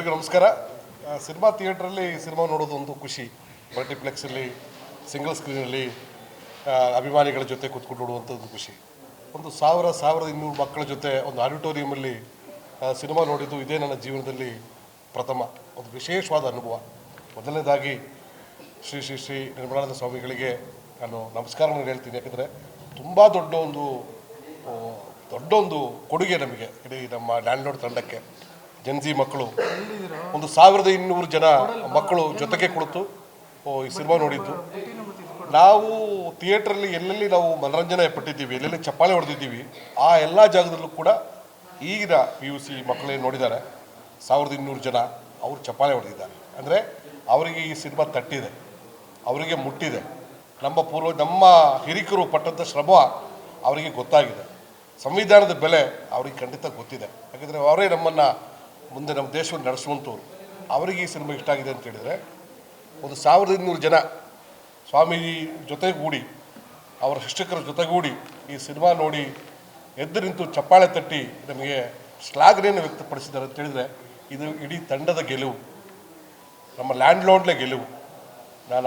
ಎಲ್ರಿಗೂ ನಮಸ್ಕಾರ. ಸಿನಿಮಾ ಥಿಯೇಟ್ರಲ್ಲಿ ಸಿನಿಮಾ ನೋಡೋದು ಒಂದು ಖುಷಿ. ಮಲ್ಟಿಪ್ಲೆಕ್ಸಲ್ಲಿ ಸಿಂಗಲ್ ಸ್ಕ್ರೀನಲ್ಲಿ ಅಭಿಮಾನಿಗಳ ಜೊತೆ ಕೂತ್ಕೊಂಡು ನೋಡುವಂಥದ್ದು ಖುಷಿ. ಒಂದು 1200 ಮಕ್ಕಳ ಜೊತೆ ಒಂದು ಆಡಿಟೋರಿಯಮಲ್ಲಿ ಸಿನಿಮಾ ನೋಡಿದ್ದು ಇದೇ ನನ್ನ ಜೀವನದಲ್ಲಿ ಪ್ರಥಮ ಒಂದು ವಿಶೇಷವಾದ ಅನುಭವ. ಮೊದಲನೇದಾಗಿ ಶ್ರೀ ಶ್ರೀ ಶ್ರೀ ನಿರ್ಮಲಾನಂದ ಸ್ವಾಮಿಗಳಿಗೆ ನಾನು ನಮಸ್ಕಾರವನ್ನು ಹೇಳ್ತೀನಿ. ಯಾಕಂದರೆ ತುಂಬ ದೊಡ್ಡ ಒಂದು ಕೊಡುಗೆ ನಮಗೆ, ಇಡೀ ನಮ್ಮ ಲ್ಯಾಂಡ್ಲೋಡ್ ತಂಡಕ್ಕೆ. ಜನಜಿ ಮಕ್ಕಳು ಒಂದು 1200 ಜನ ಮಕ್ಕಳು ಜೊತೆಗೆ ಕುಳಿತು ಈ ಸಿನಿಮಾ ನೋಡಿದ್ದು. ನಾವು ಥಿಯೇಟ್ರಲ್ಲಿ ಎಲ್ಲೆಲ್ಲಿ ನಾವು ಮನರಂಜನೆ ಪಟ್ಟಿದ್ದೀವಿ, ಎಲ್ಲೆಲ್ಲಿ ಚಪ್ಪಾಳೆ ಹೊಡೆದಿದ್ದೀವಿ, ಆ ಎಲ್ಲ ಜಾಗದಲ್ಲೂ ಕೂಡ ಈಗಿನ PUC ಮಕ್ಕಳೇ ನೋಡಿದ್ದಾರೆ. 1200 ಜನ ಅವರು ಚಪ್ಪಾಳೆ ಹೊಡೆದಿದ್ದಾರೆ. ಅಂದರೆ ಅವರಿಗೆ ಈ ಸಿನಿಮಾ ತಟ್ಟಿದೆ, ಅವರಿಗೆ ಮುಟ್ಟಿದೆ. ನಮ್ಮ ಹಿರಿಕರು ಪಟ್ಟಂಥ ಶ್ರಮ ಅವರಿಗೆ ಗೊತ್ತಾಗಿದೆ. ಸಂವಿಧಾನದ ಬೆಲೆ ಅವರಿಗೆ ಖಂಡಿತ ಗೊತ್ತಿದೆ. ಯಾಕಂದರೆ ಅವರೇ ನಮ್ಮನ್ನು ಮುಂದೆ ನಮ್ಮ ದೇಶವನ್ನು ನಡೆಸುವಂಥವ್ರು. ಅವರಿಗೆ ಈ ಸಿನಿಮಾ ಇಷ್ಟ ಆಗಿದೆ ಅಂತ ಹೇಳಿದರೆ, ಒಂದು 1200 ಜನ ಸ್ವಾಮೀಜಿ ಜೊತೆಗೂಡಿ, ಅವರ ಶಿಕ್ಷಕರ ಜೊತೆಗೂಡಿ ಈ ಸಿನಿಮಾ ನೋಡಿ ಎದ್ದು ನಿಂತು ಚಪ್ಪಾಳೆ ತಟ್ಟಿ ನಮಗೆ ಶ್ಲಾಘನೆಯನ್ನು ವ್ಯಕ್ತಪಡಿಸಿದ್ದಾರೆ ಅಂತ ಹೇಳಿದರೆ, ಇದು ಇಡೀ ತಂಡದ ಗೆಲುವು, ನಮ್ಮ ಲ್ಯಾಂಡ್ಲೋಡ್ಲೇ ಗೆಲುವು. ನಾನು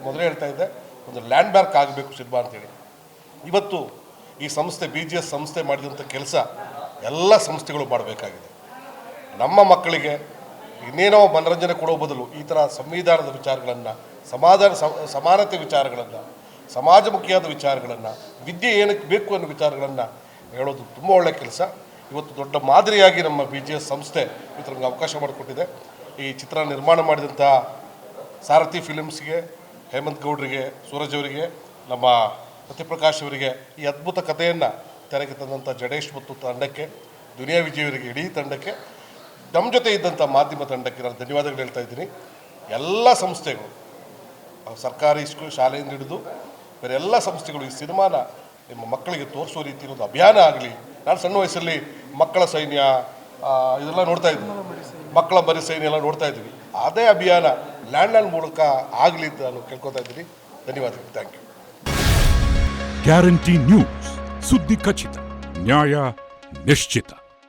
ಮೊದಲೇ ಹೇಳ್ತಾ ಇದ್ದೆ, ಒಂದು ಲ್ಯಾಂಡ್ ಮಾರ್ಕ್ ಆಗಬೇಕು ಸಿನಿಮಾ ಅಂತೇಳಿ. ಇವತ್ತು ಈ ಸಂಸ್ಥೆ BGS ಸಂಸ್ಥೆ ಮಾಡಿದಂಥ ಕೆಲಸ ಎಲ್ಲ ಸಂಸ್ಥೆಗಳು ಮಾಡಬೇಕಾಗಿದೆ. ನಮ್ಮ ಮಕ್ಕಳಿಗೆ ಇನ್ನೇನೋ ಮನರಂಜನೆ ಕೊಡೋ ಬದಲು ಈ ಥರ ಸಂವಿಧಾನದ ವಿಚಾರಗಳನ್ನು, ಸಮಾನತೆ ವಿಚಾರಗಳನ್ನು, ಸಮಾಜಮುಖಿಯಾದ ವಿಚಾರಗಳನ್ನು, ವಿದ್ಯೆ ಏನಕ್ಕೆ ಬೇಕು ಅನ್ನೋ ವಿಚಾರಗಳನ್ನು ಹೇಳೋದು ತುಂಬ ಒಳ್ಳೆಯ ಕೆಲಸ. ಇವತ್ತು ದೊಡ್ಡ ಮಾದರಿಯಾಗಿ ನಮ್ಮ BGS ಸಂಸ್ಥೆ ಈ ಥರ ಅವಕಾಶ ಮಾಡಿಕೊಟ್ಟಿದೆ. ಈ ಚಿತ್ರ ನಿರ್ಮಾಣ ಮಾಡಿದಂಥ ಸಾರಥಿ ಫಿಲಿಮ್ಸ್ಗೆ, ಹೇಮಂತ್ ಗೌಡ್ರಿಗೆ, ಸೂರಜ್ ಅವರಿಗೆ, ನಮ್ಮ ಸತ್ಯಪ್ರಕಾಶ್ ಅವರಿಗೆ, ಈ ಅದ್ಭುತ ಕಥೆಯನ್ನು ತೆರೆಗೆ ತಂದಂಥ ಜಡೇಶ್ ಮತ್ತು ತಂಡಕ್ಕೆ, ದುನಿಯಾ ವಿಜಯ್ ಅವರಿಗೆ, ಇಡೀ ತಂಡಕ್ಕೆ, ನಮ್ಮ ಜೊತೆ ಇದ್ದಂಥ ಮಾಧ್ಯಮ ತಂಡಕ್ಕೆ ನಾನು ಧನ್ಯವಾದಗಳು ಹೇಳ್ತಾ ಇದ್ದೀನಿ. ಎಲ್ಲ ಸಂಸ್ಥೆಗಳು, ಸರ್ಕಾರಿ ಶಾಲೆಯಿಂದ ಹಿಡಿದು ಬೇರೆ ಎಲ್ಲ ಸಂಸ್ಥೆಗಳು ಈ ಸಿನಿಮಾನ ನಿಮ್ಮ ಮಕ್ಕಳಿಗೆ ತೋರಿಸೋ ರೀತಿ ಒಂದು ಅಭಿಯಾನ ಆಗಲಿ. ನಾನು ಸಣ್ಣ ವಯಸ್ಸಲ್ಲಿ ಮಕ್ಕಳ ಸೈನ್ಯ ಇದೆಲ್ಲ ನೋಡ್ತಾ ಇದ್ವಿ, ಮಕ್ಕಳ ಬರಿ ಸೈನ್ಯ ಎಲ್ಲ ನೋಡ್ತಾ ಇದ್ವಿ. ಅದೇ ಅಭಿಯಾನ ಲ್ಯಾಂಡ್ಲೈನ್ ಮೂಲಕ ಆಗಲಿ ಅಂತ ನಾನು ಕೇಳ್ಕೊತಾ ಇದ್ದೀನಿ. ಧನ್ಯವಾದಗಳು. Thank you. ಗ್ಯಾರಂಟಿ ನ್ಯೂಸ್, ಸುದ್ದಿ ಖಚಿತ, ನ್ಯಾಯ ನಿಶ್ಚಿತ.